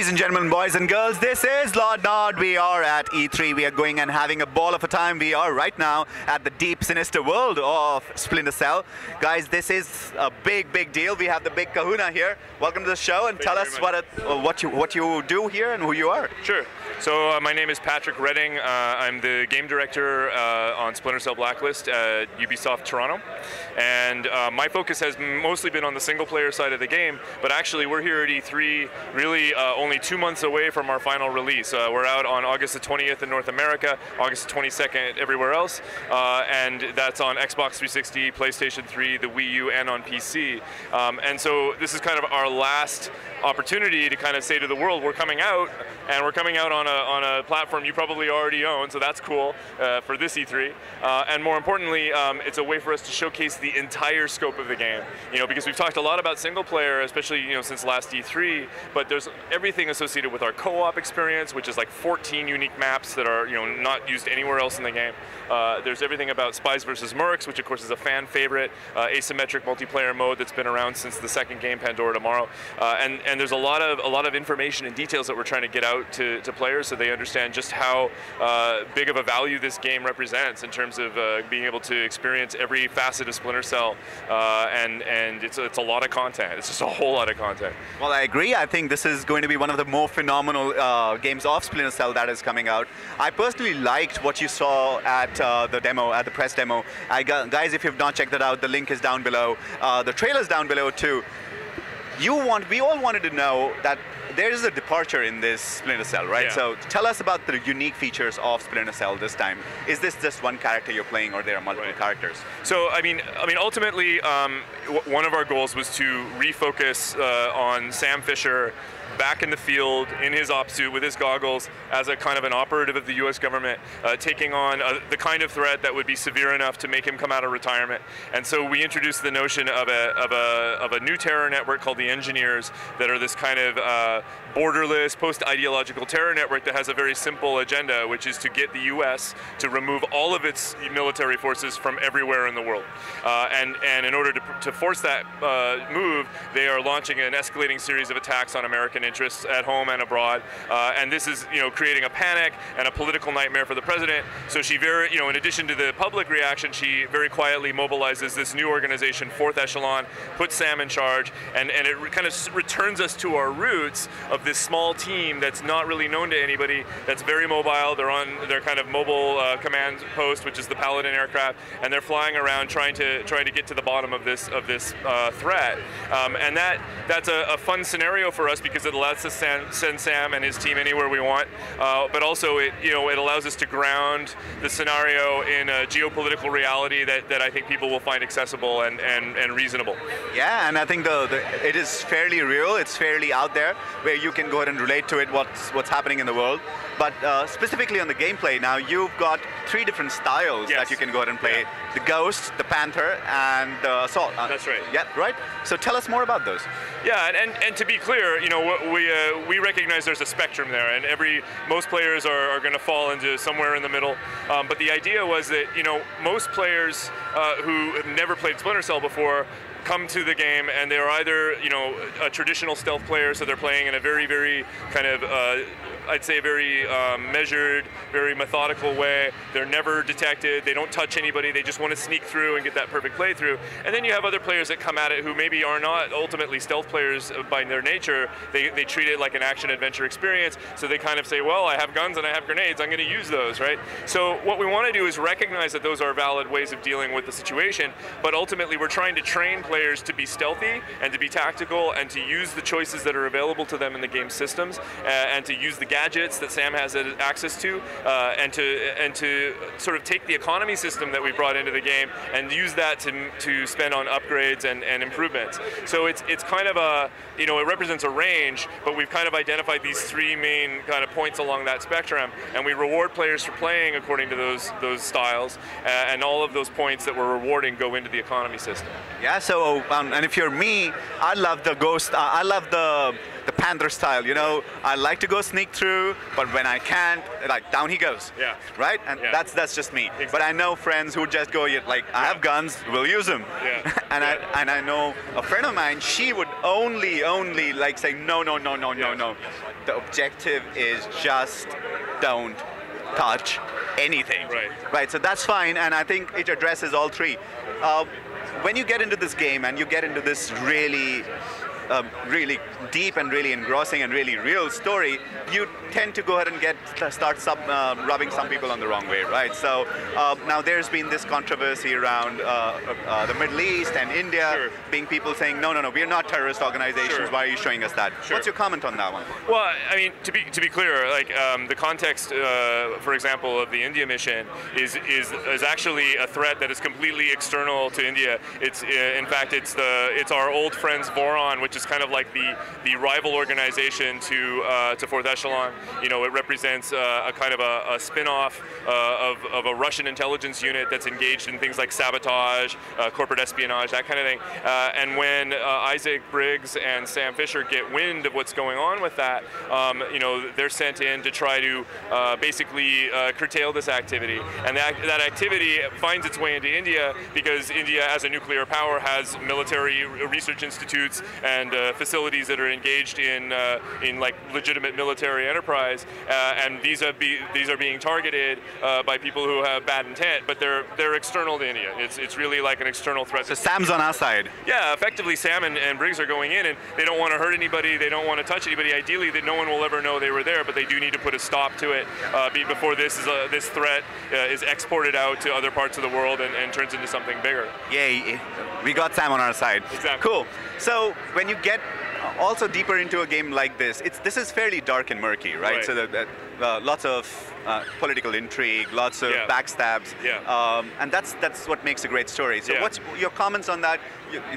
Ladies and gentlemen, boys and girls, this is Lord Nod. We are at E3. We are going and having a ball of a time. We are right now at the deep, sinister world of Splinter Cell. Guys, this is a big, big deal. We have the big kahuna here. Welcome to the show, and tell us what you do here and who you are. Sure. So my name is Patrick Redding. I'm the game director on Splinter Cell Blacklist at Ubisoft Toronto. And my focus has mostly been on the single-player side of the game, but actually we're here at E3 really only 2 months away from our final release. We're out on August the 20th in North America, August the 22nd everywhere else, and that's on Xbox 360, PlayStation 3, the Wii U, and on PC. And so this is kind of our last opportunity to kind of say to the world, we're coming out, and we're coming out on a platform you probably already own, so that's cool for this E3. And more importantly, it's a way for us to showcase the entire scope of the game. You know, because we've talked a lot about single player, especially since last E3, but there's everything associated with our co-op experience, which is like 14 unique maps that are not used anywhere else in the game. There's everything about Spies versus Mercs, which of course is a fan favorite, asymmetric multiplayer mode that's been around since the second game, Pandora Tomorrow, and there's a lot of information and details that we're trying to get out to players so they understand just how big of a value this game represents in terms of being able to experience every facet of Splinter Cell, and it's a lot of content. It's just a whole lot of content. Well, I agree. I think this is going to be one of the more phenomenal games of Splinter Cell that is coming out. I personally liked what you saw at the demo, at the press demo. Guys, if you've not checked that out, the link is down below. The trailer's down below too. We all wanted to know that there is a departure in this Splinter Cell, right? Yeah. So tell us about the unique features of Splinter Cell this time. Is this just one character you're playing, or there are multiple characters? So I mean, ultimately, one of our goals was to refocus on Sam Fisher back in the field in his op suit with his goggles as a kind of an operative of the U.S. government, taking on the kind of threat that would be severe enough to make him come out of retirement. And so we introduced the notion of a new terror network called the Engineers, that are this kind of borderless, post-ideological terror network that has a very simple agenda, which is to get the U.S. to remove all of its military forces from everywhere in the world. And in order to force that move, they are launching an escalating series of attacks on American interests at home and abroad, and this is creating a panic and a political nightmare for the president. So she in addition to the public reaction, she very quietly mobilizes this new organization, Fourth Echelon, puts Sam in charge, and it kind of returns us to our roots of this small team that's not really known to anybody, that's very mobile. They're on their kind of mobile command post, which is the Paladin aircraft, and they're flying around trying to get to the bottom of this threat. And that's a fun scenario for us because it allows us to send Sam and his team anywhere we want, but also it allows us to ground the scenario in a geopolitical reality that I think people will find accessible and reasonable. Yeah, and I think it is fairly real. It's fairly out there, where you can go ahead and relate to it, what's happening in the world. But specifically on the gameplay, now you've got 3 different styles that you can go ahead and play: the Ghost, the Panther, and the Assault. That's right. Yeah, right. So tell us more about those. Yeah, and to be clear, we recognize there's a spectrum there, and most players are going to fall into somewhere in the middle. But the idea was that most players who have never played Splinter Cell before come to the game and they're either a traditional stealth player, so they're playing in a very, very kind of I'd say a very measured, very methodical way. They're never detected, they don't touch anybody, they just want to sneak through and get that perfect playthrough. And then you have other players that come at it who maybe are not ultimately stealth players by their nature. They treat it like an action-adventure experience, so they kind of say, well, I have guns and I have grenades, I'm going to use those, right? So what we want to do is recognize that those are valid ways of dealing with the situation, but ultimately we're trying to train players to be stealthy and to be tactical and to use the choices that are available to them in the game systems, and to use the gadgets that Sam has access to, and to sort of take the economy system that we brought into the game and use that to spend on upgrades and improvements. So it's kind of it represents a range, but we've kind of identified these 3 main kind of points along that spectrum, and we reward players for playing according to those styles, and all of those points that we're rewarding go into the economy system. Yeah. So and if you're me, I love the Ghost. I love the Panther style. I like to go sneak through, but when I can't, like, down he goes. Yeah. Right? And that's just me. Exactly. But I know friends who just go, like, I have guns, we'll use them. Yeah. and I know a friend of mine, she would only like say no. the objective is just don't touch anything. Right. So that's fine, and I think it addresses all three. When you get into this game and you get into this really deep and really engrossing and really real story, you tend to go ahead and start rubbing some people on the wrong way, right? So now there's been this controversy around the Middle East and India being people saying, no, we're not terrorist organizations. Why are you showing us that? What's your comment on that one? Well, I mean, to be clear, like the context, for example, of the India mission is actually a threat that is completely external to India. It's in fact it's our old friends Voron, which is kind of like the rival organization to Fourth Echelon. You know, it represents a kind of a spin-off of a Russian intelligence unit that's engaged in things like sabotage, corporate espionage, that kind of thing. And when Isaac Briggs and Sam Fisher get wind of what's going on with that, you know, they're sent in to try to basically curtail this activity. And that activity finds its way into India because India, as a nuclear power, has military research institutes and facilities that are engaged in like legitimate military enterprise, and these are being targeted by people who have bad intent, but they're external to India. It's really like an external threat. So Sam's on our side. Yeah, effectively Sam and Briggs are going in, and they don't want to hurt anybody, they don't want to touch anybody. Ideally, that no one will ever know they were there, but they do need to put a stop to it before this threat is exported out to other parts of the world and turns into something bigger. Yay, we got Sam on our side. Exactly. Cool. So when you get also deeper into a game like this, this is fairly dark and murky, right? So lots of political intrigue, lots of backstabs, and that's what makes a great story. So what's your comments on that?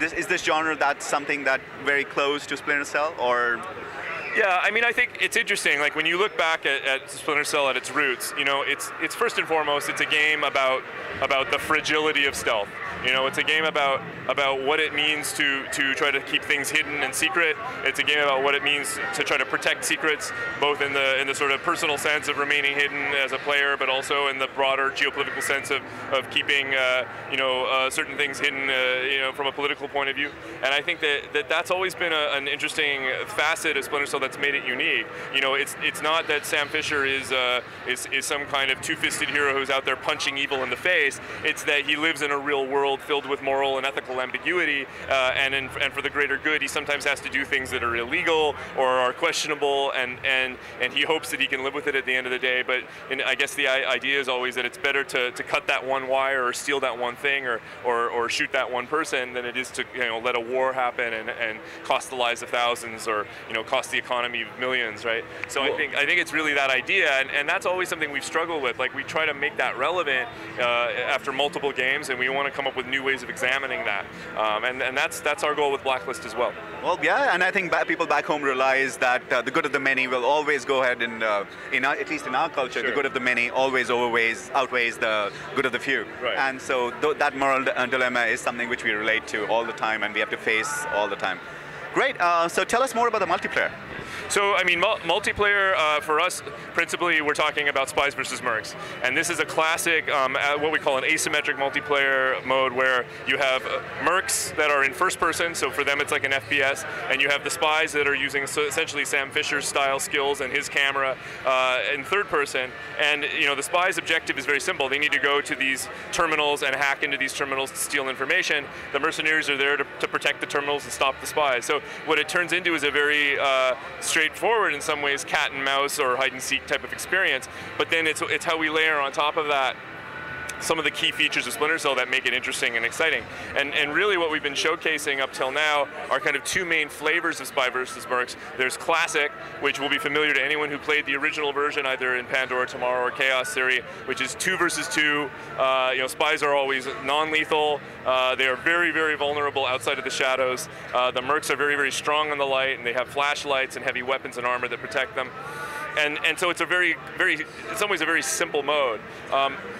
Is this genre that's something that very close to Splinter Cell, or? Yeah, I mean, I think it's interesting. Like when you look back at Splinter Cell at its roots, you know, it's first and foremost, it's a game about the fragility of stealth. You know, it's a game about what it means to try to keep things hidden and secret. It's a game about what it means to try to protect secrets, both in the sort of personal sense of remaining hidden as a player, but also in the broader geopolitical sense of keeping certain things hidden, from a political point of view. And I think that's always been an interesting facet of Splinter Cell that's made it unique. You know, it's not that Sam Fisher is some kind of two-fisted hero who's out there punching evil in the face. It's that he lives in a real world filled with moral and ethical ambiguity, and for the greater good, he sometimes has to do things that are illegal or are questionable, and he hopes that he can live with it at the end of the day. But I guess the idea is always that it's better to cut that one wire or steal that one thing or shoot that one person than it is to let a war happen and cost the lives of thousands or cost the economy of millions, right? So I think it's really that idea, and that's always something we've struggled with. Like we try to make that relevant after multiple games, and we want to come up with new ways of examining that, and that's our goal with Blacklist as well. Well, yeah, and I think people back home realize that the good of the many will always go ahead and, at least in our culture, the good of the many always outweighs the good of the few. Right. And so that moral dilemma is something which we relate to all the time and we have to face all the time. Great, so tell us more about the multiplayer. So, I mean, multiplayer for us, principally, we're talking about Spies versus Mercs. And this is a classic, what we call an asymmetric multiplayer mode where you have Mercs that are in first person, so for them it's like an FPS, and you have the Spies that are using essentially Sam Fisher's style skills and his camera in third person. And, the Spies' objective is very simple. They need to go to these terminals and hack into these terminals to steal information. The mercenaries are there to protect the terminals and stop the Spies. So what it turns into is a very straightforward, in some ways, cat and mouse or hide and seek type of experience, but then it's how we layer on top of that some of the key features of Splinter Cell that make it interesting and exciting. And really what we've been showcasing up till now are kind of two main flavors of Spy vs. Mercs. There's Classic, which will be familiar to anyone who played the original version, either in Pandora Tomorrow or Chaos Theory, which is 2 versus 2. Spies are always non-lethal. They are very, very vulnerable outside of the shadows. The Mercs are very, very strong on the light, and they have flashlights and heavy weapons and armor that protect them. And so it's a very, very, in some ways, a very simple mode.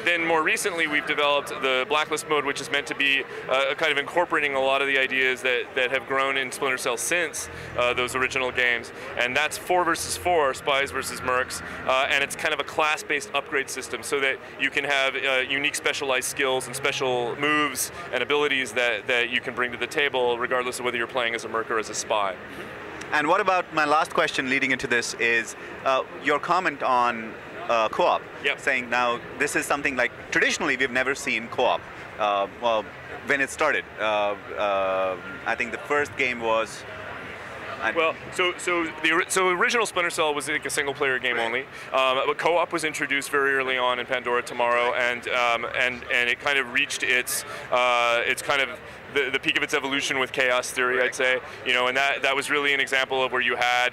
Then more recently, we've developed the Blacklist mode, which is meant to be kind of incorporating a lot of the ideas that have grown in Splinter Cell since those original games. And that's 4 versus 4, Spies versus Mercs. And it's kind of a class-based upgrade system so that you can have unique specialized skills and special moves and abilities that you can bring to the table, regardless of whether you're playing as a Merc or as a Spy. And what about my last question leading into this is your comment on co-op, Yep. saying now this is something like traditionally we've never seen co-op. Well, when it started, I think the first game was. Well, so original Splinter Cell was like a single-player game only, but co-op was introduced very early on in Pandora Tomorrow, and it kind of reached its kind of the peak of its evolution with Chaos Theory, I'd say, and that was really an example of where you had,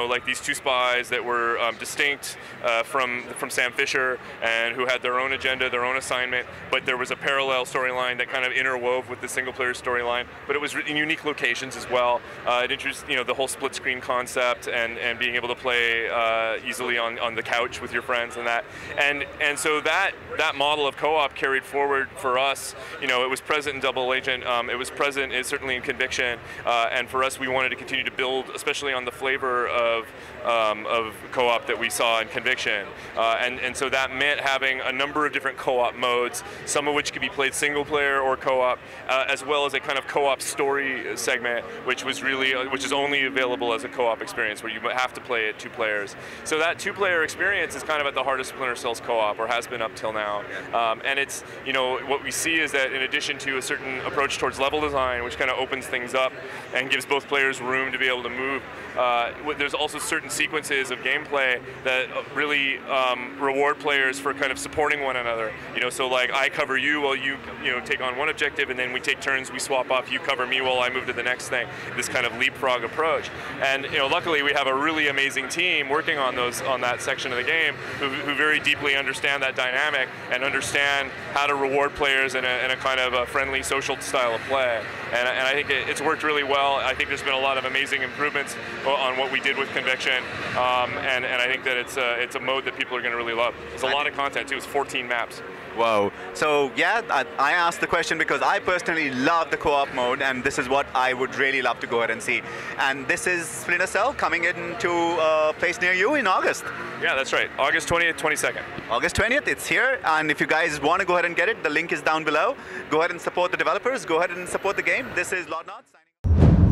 like these two spies that were distinct from Sam Fisher and who had their own agenda, their own assignment, but there was a parallel storyline that kind of interwove with the single-player storyline, but it was in unique locations as well. It introduced, the whole split-screen concept and being able to play easily on the couch with your friends and that, and so that model of co-op carried forward for us. It was present in Double Agent. It was present certainly in Conviction, and for us, we wanted to continue to build, especially on the flavor of co-op that we saw in Conviction, and so that meant having a number of different co-op modes, some of which could be played single player or co-op, as well as a kind of co-op story segment, which is only available as a co-op experience, where you have to play it 2 players. So that 2-player experience is kind of at the heart of Splinter Cell's co-op, or has been up till now, and it's what we see is that in addition to a certain approach towards level design, which kind of opens things up and gives both players room to be able to move, there's also certain sequences of gameplay that really reward players for kind of supporting one another. So like I cover you while you take on one objective, and then we take turns, we swap off, you cover me while I move to the next thing. This kind of leapfrog approach. And luckily we have a really amazing team working on that section of the game who very deeply understand that dynamic and understand how to reward players in a kind of a friendly social style of play. And I think it's worked really well. I think there's been a lot of amazing improvements on what we did with Conviction, and I think that it's a mode that people are going to really love. There's a lot of content too. It's 14 maps. Whoa. So yeah, I asked the question because I personally love the co-op mode, and this is what I would really love to go ahead and see. And this is Splinter Cell coming into a place near you in August. Yeah, that's right. August 20th, 22nd. August 20th, it's here. And if you guys want to go ahead and get it, the link is down below. Go ahead and support the developers. Go ahead and support the game. This is Lord Nod signing off.